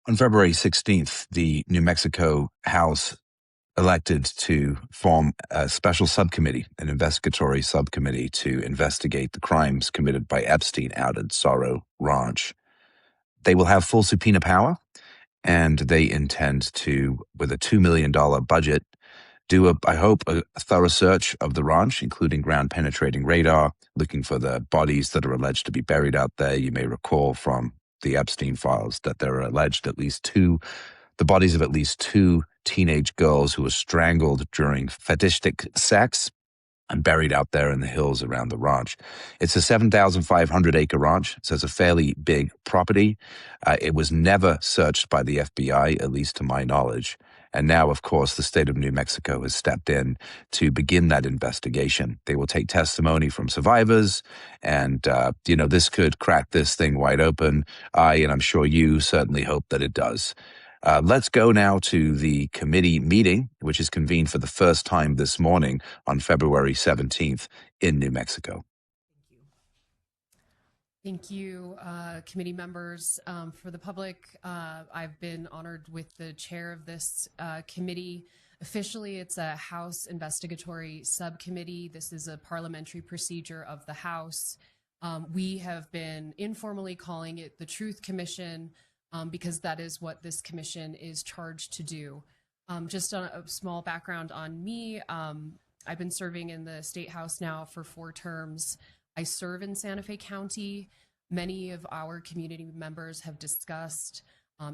On February 16th, the New Mexico House elected to form a special subcommittee, an investigatory subcommittee to investigate the crimes committed by Epstein out at Zorro Ranch. They will have full subpoena power, and they intend to, with a $2 million budget, do, I hope, a thorough search of the ranch, including ground-penetrating radar, looking for the bodies that are alleged to be buried out there. You may recall from the Epstein files that there are alleged the bodies of at least two teenage girls who were strangled during fetishistic sex and buried out there in the hills around the ranch. It's a 7,500 acre ranch, so it's a fairly big property. It was never searched by the FBI, at least to my knowledge. And now, of course, the state of New Mexico has stepped in to begin that investigation. They will take testimony from survivors, and, this could crack this thing wide open. And I'm sure you certainly hope that it does. Let's go now to the committee meeting, which is convened for the first time this morning on February 17th in New Mexico. Thank you, committee members. For the public, I've been honored with the chair of this committee. Officially, it's a House Investigatory Subcommittee. This is a parliamentary procedure of the House. We have been informally calling it the Truth Commission, because that is what this commission is charged to do. Just a small background on me, I've been serving in the State House now for 4 terms. I serve in Santa Fe County. Many of our community members have discussed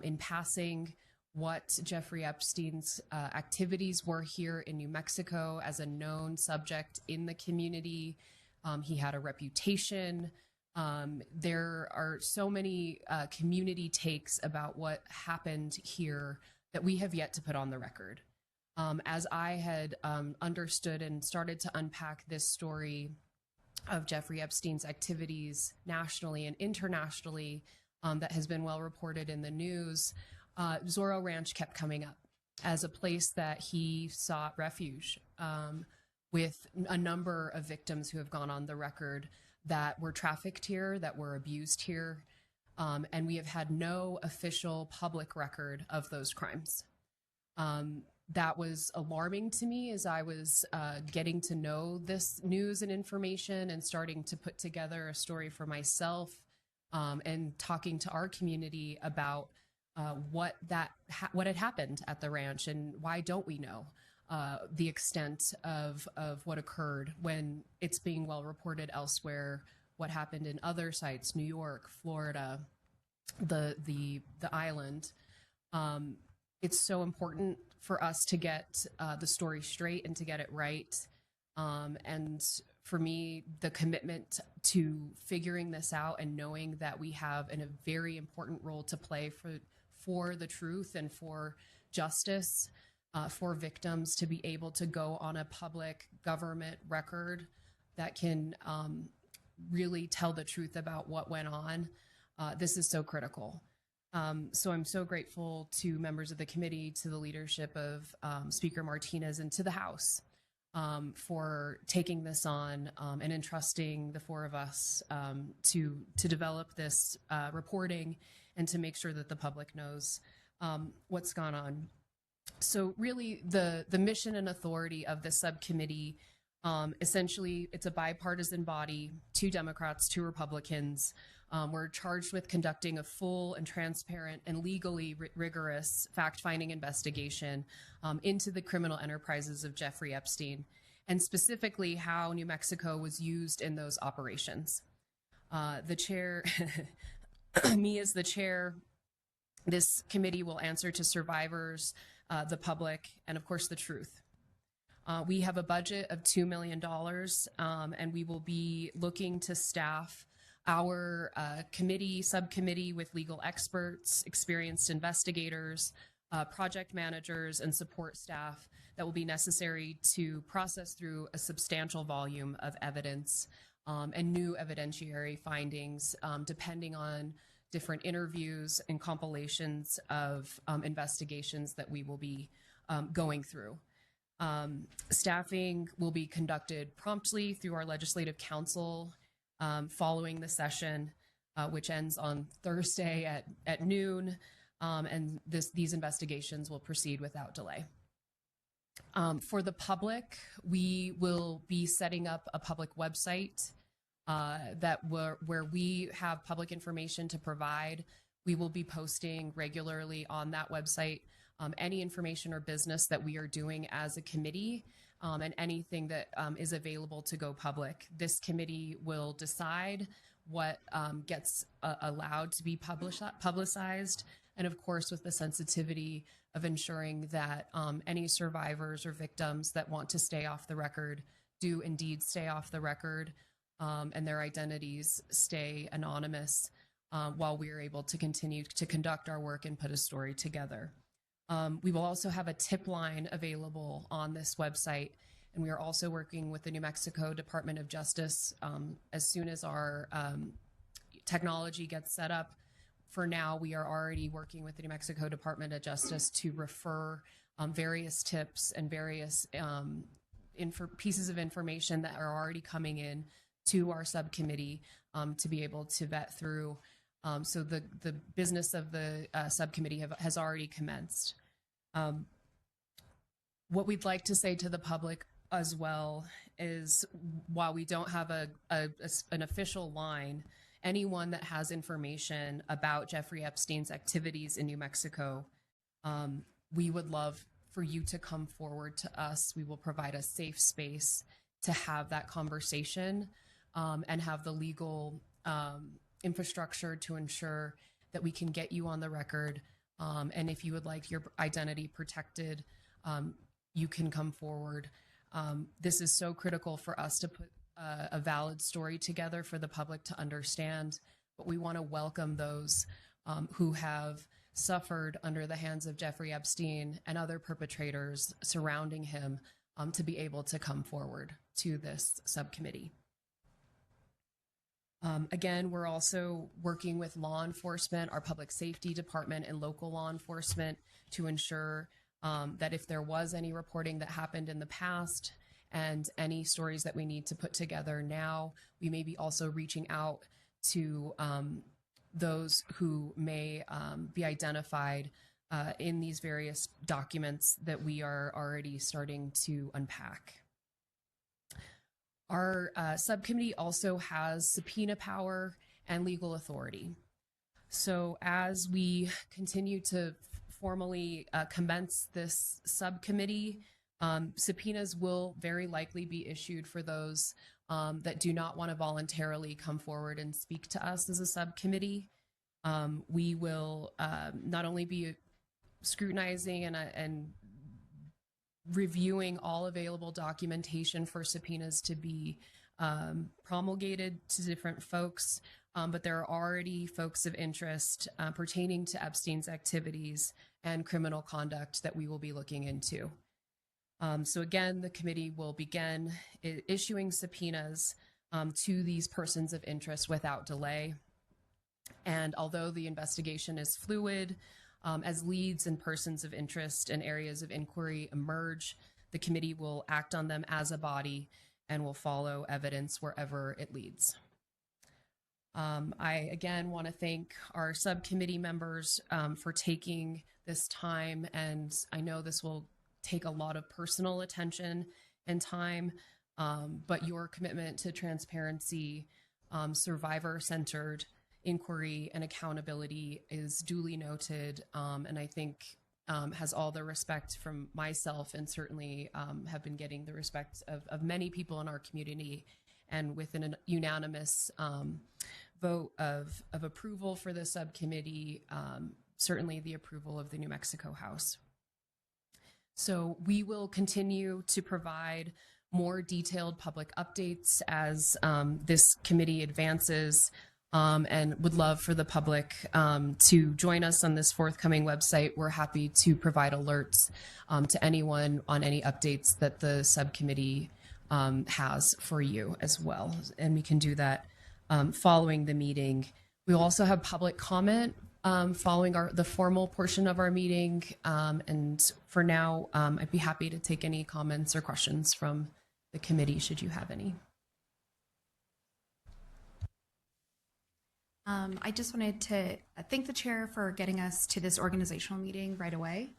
in passing what Jeffrey Epstein's activities were here in New Mexico as a known subject in the community. He had a reputation. There are so many community takes about what happened here that we have yet to put on the record. As I had understood and started to unpack this story of Jeffrey Epstein's activities nationally and internationally that has been well reported in the news, Zorro Ranch kept coming up as a place that he sought refuge with a number of victims who have gone on the record that were trafficked here, that were abused here, and we have had no official public record of those crimes. That was alarming to me as I was getting to know this news and information and starting to put together a story for myself and talking to our community about what had happened at the ranch and why don't we know the extent of what occurred when it's being well reported elsewhere, what happened in other sites, New York, Florida, the island. It's so important for us to get the story straight and to get it right. And for me, the commitment to figuring this out and knowing that we have a very important role to play for the truth and for justice, for victims to be able to go on a public government record that can really tell the truth about what went on. This is so critical. So I'm so grateful to members of the committee, to the leadership of Speaker Martinez, and to the House for taking this on and entrusting the 4 of us to develop this reporting and to make sure that the public knows what's gone on. So really, the mission and authority of this subcommittee, essentially, it's a bipartisan body, 2 Democrats, 2 Republicans. We're charged with conducting a full and transparent and legally rigorous fact-finding investigation into the criminal enterprises of Jeffrey Epstein, and specifically how New Mexico was used in those operations. The chair, me as the chair, this committee will answer to survivors, the public, and of course the truth. We have a budget of $2 million, and we will be looking to staff our subcommittee with legal experts, experienced investigators, project managers, and support staff that will be necessary to process through a substantial volume of evidence and new evidentiary findings, depending on different interviews and compilations of investigations that we will be going through. Staffing will be conducted promptly through our legislative council following the session, which ends on Thursday at noon. and these investigations will proceed without delay. For the public, we will be setting up a public website where we have public information to provide. We will be posting regularly on that website any information or business that we are doing as a committee, and anything that is available to go public. This committee will decide what gets allowed to be publicized, and of course with the sensitivity of ensuring that any survivors or victims that want to stay off the record do indeed stay off the record, and their identities stay anonymous while we are able to continue to conduct our work and put a story together. We will also have a tip line available on this website, and we are also working with the New Mexico Department of Justice as soon as our technology gets set up. For now, we are already working with the New Mexico Department of Justice to refer various tips and various pieces of information that are already coming in to our subcommittee to be able to vet through. So the business of the subcommittee has already commenced. What we'd like to say to the public as well is, while we don't have an official line, anyone that has information about Jeffrey Epstein's activities in New Mexico, we would love for you to come forward to us. We will provide a safe space to have that conversation and have the legal infrastructure to ensure that we can get you on the record. And if you would like your identity protected, you can come forward. This is so critical for us to put a valid story together for the public to understand, but we want to welcome those who have suffered under the hands of Jeffrey Epstein and other perpetrators surrounding him to be able to come forward to this subcommittee. Again, we're also working with law enforcement, our public safety department and local law enforcement to ensure that if there was any reporting that happened in the past and any stories that we need to put together now, we may be also reaching out to those who may be identified in these various documents that we are already starting to unpack. Our subcommittee also has subpoena power and legal authority. So as we continue to formally commence this subcommittee, subpoenas will very likely be issued for those that do not want to voluntarily come forward and speak to us as a subcommittee. We will not only be scrutinizing and reviewing all available documentation for subpoenas to be promulgated to different folks, but there are already folks of interest pertaining to Epstein's activities and criminal conduct that we will be looking into. So again, the committee will begin issuing subpoenas to these persons of interest without delay. And although the investigation is fluid, as leads and persons of interest and areas of inquiry emerge, the committee will act on them as a body and will follow evidence wherever it leads. I again want to thank our subcommittee members for taking this time, and I know this will take a lot of personal attention and time, but your commitment to transparency, survivor-centered inquiry and accountability is duly noted, and I think has all the respect from myself, and certainly have been getting the respect of many people in our community, and with an unanimous vote of approval for the subcommittee, certainly the approval of the New Mexico House. So we will continue to provide more detailed public updates as this committee advances, and would love for the public to join us on this forthcoming website. We're happy to provide alerts to anyone on any updates that the subcommittee has for you as well. And we can do that following the meeting. We will also have public comment following the formal portion of our meeting. And for now, I'd be happy to take any comments or questions from the committee, should you have any. I just wanted to thank the chair for getting us to this organizational meeting right away,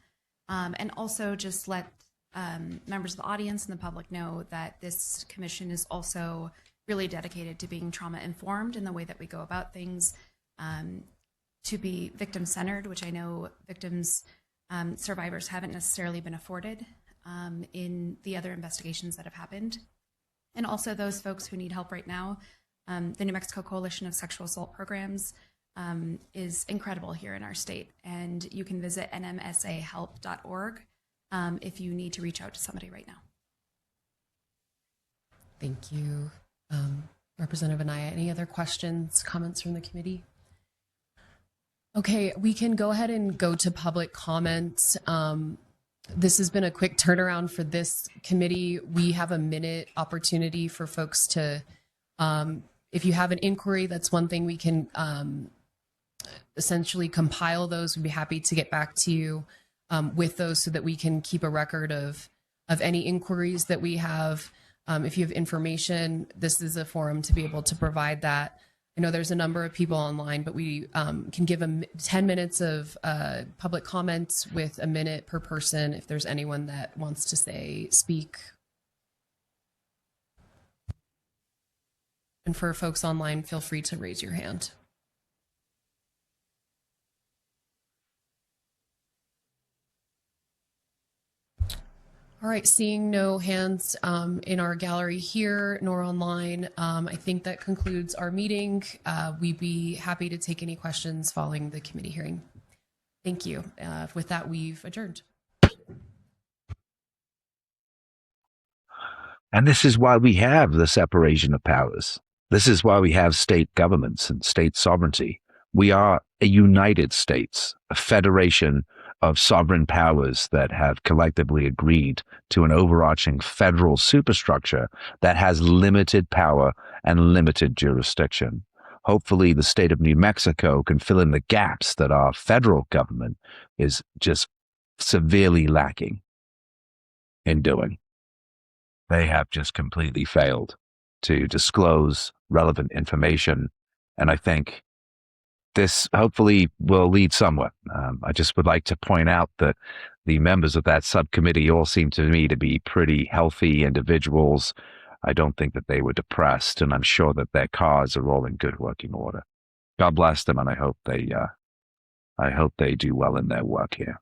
and also just let members of the audience and the public know that this commission is also really dedicated to being trauma informed in the way that we go about things, to be victim centered, which I know victims, survivors haven't necessarily been afforded in the other investigations that have happened. And also those folks who need help right now. The New Mexico Coalition of Sexual Assault Programs is incredible here in our state. And you can visit nmsahelp.org if you need to reach out to somebody right now. Thank you. Representative Anaya, any other questions, comments from the committee? Okay, we can go ahead and go to public comments. This has been a quick turnaround for this committee. We have a minute opportunity for folks to, if you have an inquiry, that's one thing we can essentially compile those. We'd be happy to get back to you with those so that we can keep a record of any inquiries that we have. If you have information, this is a forum to be able to provide that. I know there's a number of people online, but we can give them 10 minutes of public comments with a minute per person if there's anyone that wants to speak. And for folks online, feel free to raise your hand. All right, seeing no hands in our gallery here nor online, I think that concludes our meeting. We'd be happy to take any questions following the committee hearing. Thank you. With that, we've adjourned. And this is why we have the separation of powers. This is why we have state governments and state sovereignty. We are a United States, a federation of sovereign powers that have collectively agreed to an overarching federal superstructure that has limited power and limited jurisdiction. Hopefully, the state of New Mexico can fill in the gaps that our federal government is just severely lacking in doing. They have just completely failed to disclose relevant information, and I think this hopefully will lead somewhere. I just would like to point out that the members of that subcommittee all seem to me to be pretty healthy individuals. I don't think that they were depressed, and I'm sure that their cars are all in good working order. God bless them, and I hope they do well in their work here.